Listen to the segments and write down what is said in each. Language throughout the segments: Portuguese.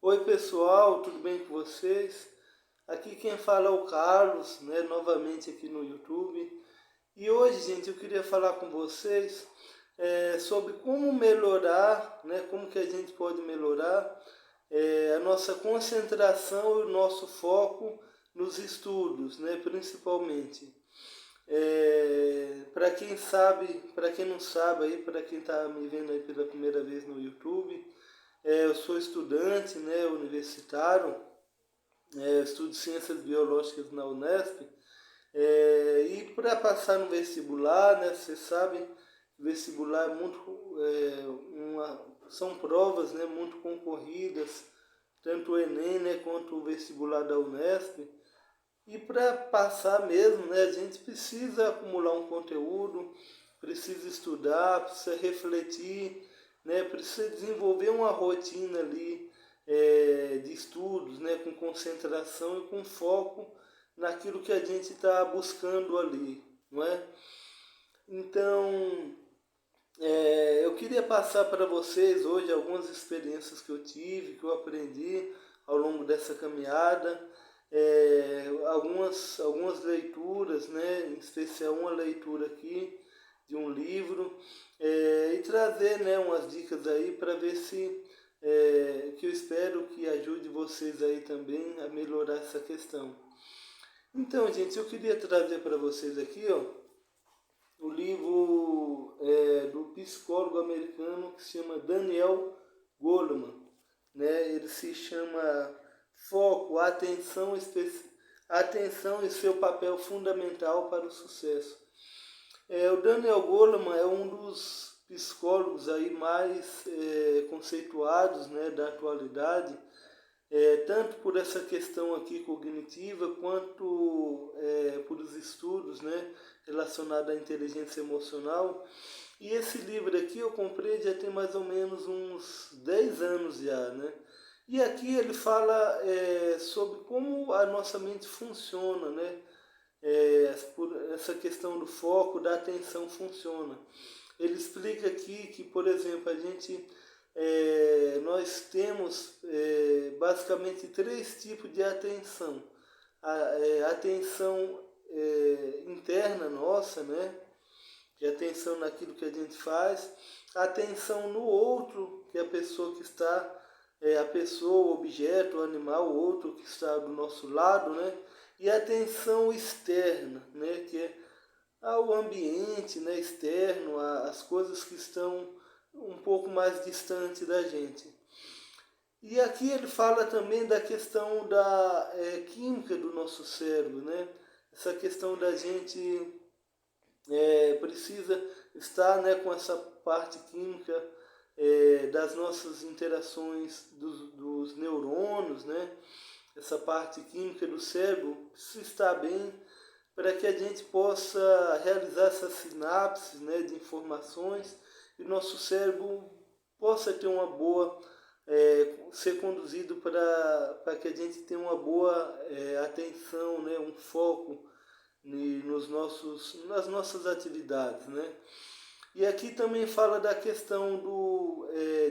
Oi pessoal, tudo bem com vocês? Aqui quem fala é o Carlos, né, novamente aqui no YouTube. E hoje, gente, eu queria falar com vocês sobre como melhorar, né, como que a gente pode melhorar a nossa concentração e o nosso foco nos estudos, né, principalmente. Para quem sabe, para quem não sabe aí, para quem está me vendo aí pela primeira vez no YouTube, eu sou estudante, né, universitário, estudo ciências biológicas na Unesp, e para passar no vestibular, né, você sabe, vestibular é muito, são provas, né, muito concorridas, tanto o Enem, né, quanto o vestibular da Unesp. E para passar mesmo, né, a gente precisa acumular um conteúdo, precisa estudar, precisa refletir, né, precisa desenvolver uma rotina ali de estudos, né, com concentração e com foco naquilo que a gente está buscando ali, não é? Então, eu queria passar para vocês hoje algumas experiências que eu tive, que eu aprendi ao longo dessa caminhada, algumas leituras, né, em especial uma leitura aqui de um livro, e trazer, né, umas dicas aí para ver se que eu espero que ajude vocês aí também a melhorar essa questão. Então, gente, eu queria trazer para vocês aqui, ó, o livro do psicólogo americano que se chama Daniel Goleman, né? Ele se chama Foco, Atenção e seu papel fundamental para o sucesso. O Daniel Goleman é um dos psicólogos aí mais conceituados, né, da atualidade, tanto por essa questão aqui cognitiva, quanto por os estudos, né, relacionados à inteligência emocional. E esse livro aqui eu comprei já tem mais ou menos uns 10 anos já, né? E aqui ele fala sobre como a nossa mente funciona, né? Por essa questão do foco, da atenção funciona. Ele explica aqui que, por exemplo, nós temos basicamente três tipos de atenção. A atenção interna nossa, né? Que é a atenção naquilo que a gente faz, a atenção no outro, que é a pessoa que está, a pessoa, o objeto, o animal, o outro que está do nosso lado, né? E a atenção externa, né? Que é ao ambiente, né, externo, as coisas que estão um pouco mais distante da gente. E aqui ele fala também da questão da química do nosso cérebro, né? Essa questão da gente precisa estar, né, com essa parte química das nossas interações dos neurônios, né? Essa parte química do cérebro precisa estar bem para que a gente possa realizar essas sinapses, né, de informações e nosso cérebro possa ter uma boa, ser conduzido para que a gente tenha uma boa atenção, né, um foco nas nossas atividades, né? E aqui também fala da questão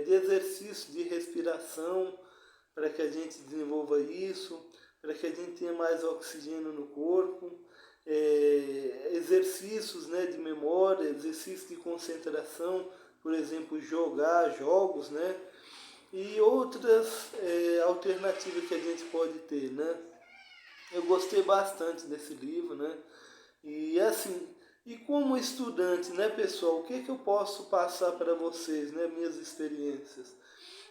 de exercício de respiração, para que a gente desenvolva isso, para que a gente tenha mais oxigênio no corpo, exercícios, né, de memória, exercícios de concentração, por exemplo, jogar jogos, né? E outras alternativas que a gente pode ter, né? Eu gostei bastante desse livro, né? E assim, e como estudante, né, pessoal, o que eu posso passar para vocês, né, minhas experiências?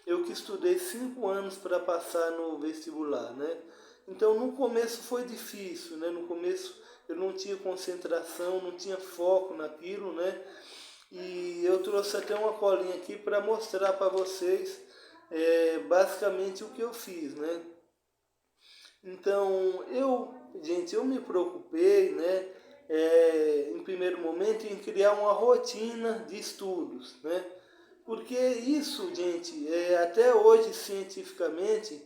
Eu que estudei 5 anos para passar no vestibular, né? Então no começo foi difícil, né? No começo eu não tinha concentração, não tinha foco naquilo, né? E eu trouxe até uma colinha aqui para mostrar para vocês basicamente o que eu fiz, né? Então, eu me preocupei, né, em primeiro momento, em criar uma rotina de estudos, né? Porque isso, gente, até hoje, cientificamente,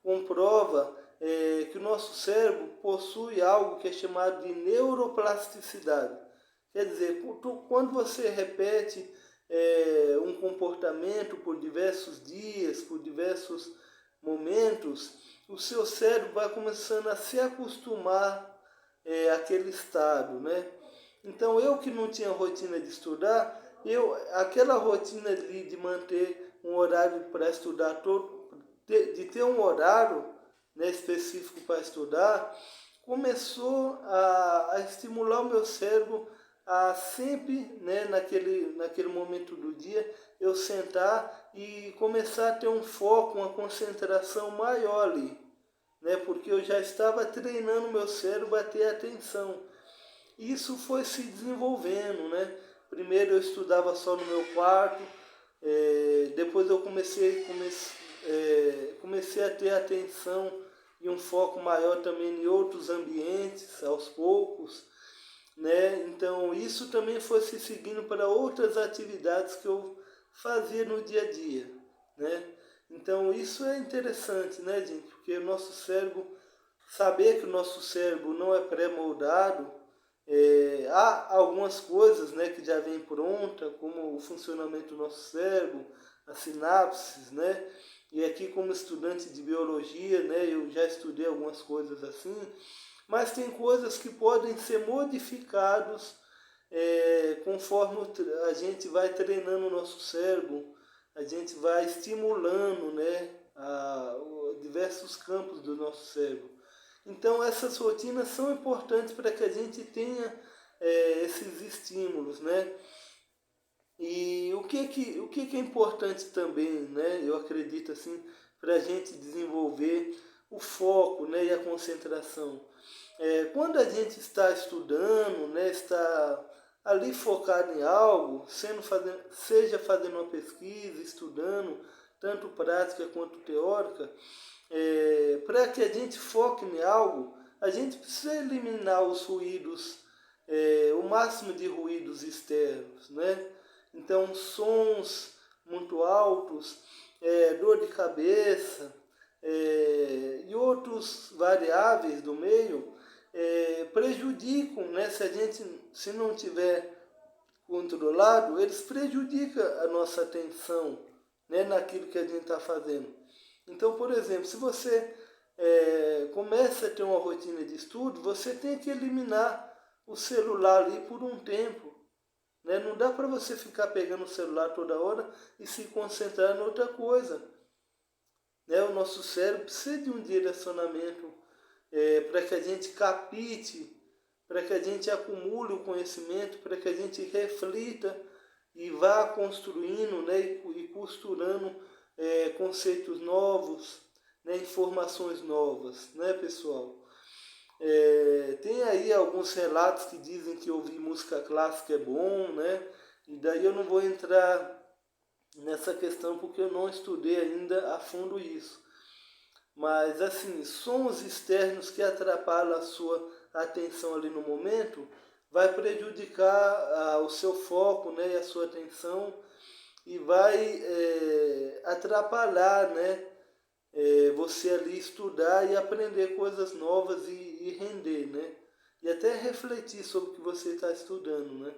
comprova que o nosso cérebro possui algo que é chamado de neuroplasticidade. Quer dizer, quando você repete um comportamento por diversos dias, por diversos momentos, o seu cérebro vai começando a se acostumar àquele estado, né? Então eu que não tinha rotina de estudar, aquela rotina ali de manter um horário para estudar de ter um horário, né, específico para estudar, começou a estimular o meu cérebro a sempre, né, naquele momento do dia, eu sentar e começar a ter um foco, uma concentração maior ali, né, porque eu já estava treinando o meu cérebro a ter atenção. Isso foi se desenvolvendo, né? Primeiro eu estudava só no meu quarto, depois eu comecei a ter atenção e um foco maior também em outros ambientes, aos poucos, né? Então isso também foi se seguindo para outras atividades que eu fazia no dia a dia, né? Então isso é interessante, né, gente? Porque o nosso cérebro, saber que o nosso cérebro não é pré-moldado, há algumas coisas, né, que já vem pronta, como o funcionamento do nosso cérebro, as sinapses, né? E aqui como estudante de biologia, né, eu já estudei algumas coisas assim, mas tem coisas que podem ser modificados conforme a gente vai treinando o nosso cérebro, a gente vai estimulando, né, diversos campos do nosso cérebro. Então essas rotinas são importantes para que a gente tenha esses estímulos, né? E o que é importante também, né? Eu acredito assim, para a gente desenvolver o foco, né, e a concentração. Quando a gente está estudando, né, está ali focado em algo, seja fazendo uma pesquisa, estudando, tanto prática quanto teórica, para que a gente foque em algo, a gente precisa eliminar os ruídos, o máximo de ruídos externos, né? Então, sons muito altos, dor de cabeça e outros variáveis do meio prejudicam, né? Se não tiver controlado, eles prejudicam a nossa atenção, né, naquilo que a gente está fazendo. Então, por exemplo, se você começa a ter uma rotina de estudo, você tem que eliminar o celular ali por um tempo. Né? Não dá para você ficar pegando o celular toda hora e se concentrar em outra coisa. Né? O nosso cérebro precisa de um direcionamento para que a gente capte, para que a gente acumule o conhecimento, para que a gente reflita e vá construindo, né, e costurando conceitos novos, né, informações novas, né, pessoal? Tem aí alguns relatos que dizem que ouvir música clássica é bom, né? E daí eu não vou entrar nessa questão porque eu não estudei ainda a fundo isso. Mas assim, sons externos que atrapalham a sua atenção ali no momento vai prejudicar o seu foco, né, e a sua atenção e vai atrapalhar, né, você ali estudar e aprender coisas novas e render, né? E até refletir sobre o que você está estudando, né?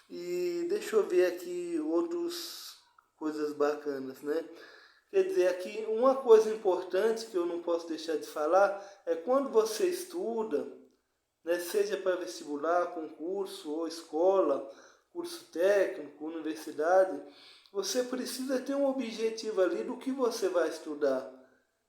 E deixa eu ver aqui outras coisas bacanas, né? Quer dizer, aqui uma coisa importante que eu não posso deixar de falar é quando você estuda, né, seja para vestibular, concurso ou escola, curso técnico, universidade, você precisa ter um objetivo ali do que você vai estudar,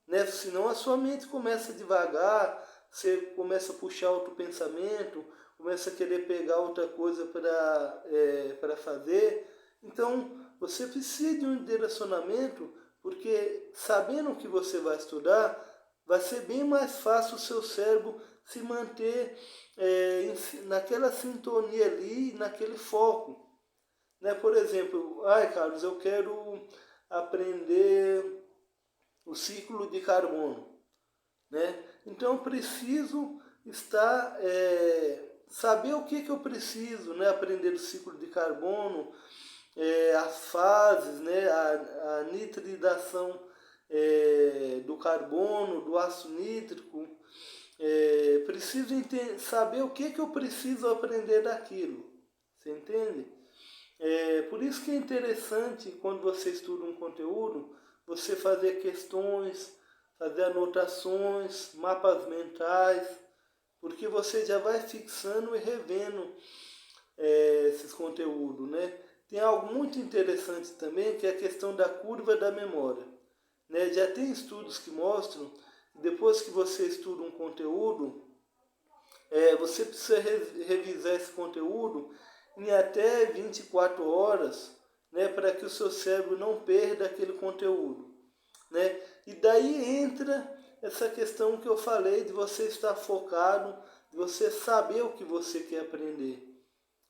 né? Senão a sua mente começa devagar, você começa a puxar outro pensamento, começa a querer pegar outra coisa para fazer. Então, você precisa de um direcionamento, porque sabendo o que você vai estudar, vai ser bem mais fácil o seu cérebro se manter naquela sintonia ali, naquele foco. Né? Por exemplo, Carlos, eu quero aprender o ciclo de carbono. Né? Então eu preciso saber o que eu preciso, né? Aprender o ciclo de carbono, as fases, né? A nitridação do carbono, do ácido nítrico. Preciso saber o que eu preciso aprender daquilo. Você entende? Por isso que é interessante quando você estuda um conteúdo, você fazer questões, fazer anotações, mapas mentais, porque você já vai fixando e revendo esses conteúdos, né? Tem algo muito interessante também, que é a questão da curva da memória, né? Já tem estudos que mostram que depois que você estuda um conteúdo, você precisa revisar esse conteúdo em até 24 horas, né, para que o seu cérebro não perda aquele conteúdo, né? E daí entra essa questão que eu falei de você estar focado, de você saber o que você quer aprender,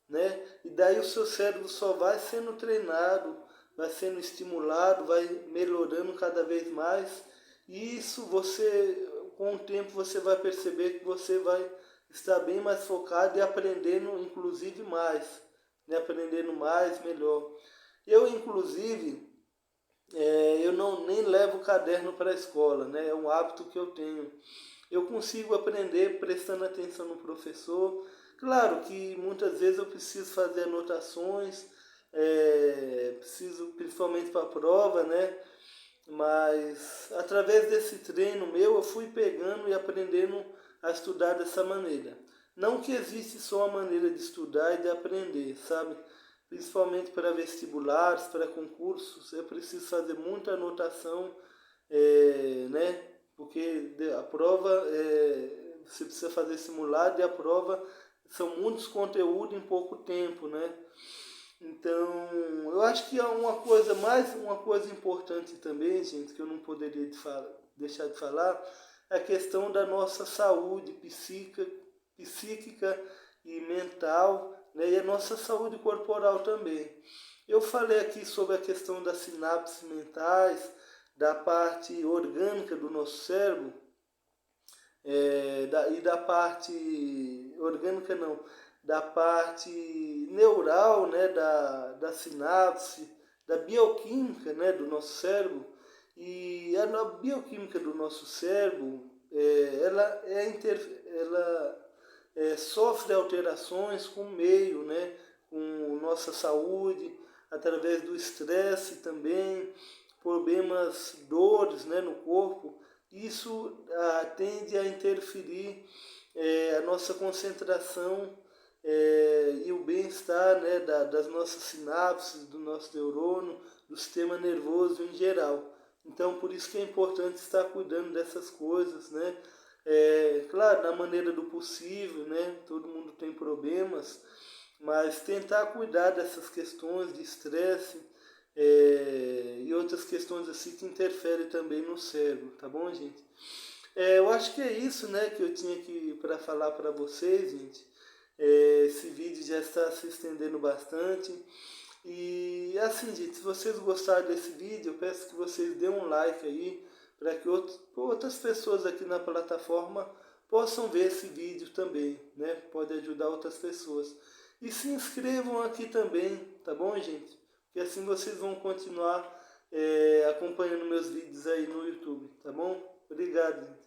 né? E daí o seu cérebro só vai sendo treinado, vai sendo estimulado, vai melhorando cada vez mais. E isso você, com o tempo, você vai perceber que você vai estar bem mais focado e aprendendo, inclusive, mais, né? Aprendendo mais, melhor. Eu, inclusive, eu não nem levo caderno para a escola, né? É um hábito que eu tenho. Eu consigo aprender prestando atenção no professor. Claro que muitas vezes eu preciso fazer anotações, preciso principalmente para a prova, né? Mas através desse treino meu eu fui pegando e aprendendo a estudar dessa maneira. Não que existe só uma maneira de estudar e de aprender, sabe? Principalmente para vestibulares, para concursos, é preciso fazer muita anotação, né? Porque a prova, você precisa fazer simulado e a prova são muitos conteúdos em pouco tempo, né? Então, eu acho que uma coisa importante também, gente, que eu não poderia deixar de falar, é a questão da nossa saúde psíquica e mental, né, e a nossa saúde corporal também. Eu falei aqui sobre a questão das sinapses mentais, da parte orgânica do nosso cérebro, e da parte orgânica não, da parte neural, né, da sinapse, da bioquímica, né, do nosso cérebro. E a bioquímica do nosso cérebro, ela sofre alterações com o meio, né, com nossa saúde, através do estresse também, problemas, dores, né, no corpo. Isso tende a interferir a nossa concentração e o bem-estar, né, das nossas sinapses, do nosso neurônio, do sistema nervoso em geral. Então, por isso que é importante estar cuidando dessas coisas, né? Claro, na maneira do possível, né? Todo mundo tem problemas, mas tentar cuidar dessas questões de estresse e outras questões assim que interferem também no cérebro, tá bom, gente? Eu acho que é isso, né, que eu tinha aqui para falar para vocês, gente. Esse vídeo já está se estendendo bastante. E assim, gente, se vocês gostaram desse vídeo, eu peço que vocês dêem um like aí, para que outras pessoas aqui na plataforma possam ver esse vídeo também, né? Pode ajudar outras pessoas. E se inscrevam aqui também, tá bom, gente? Porque assim vocês vão continuar acompanhando meus vídeos aí no YouTube, tá bom? Obrigado.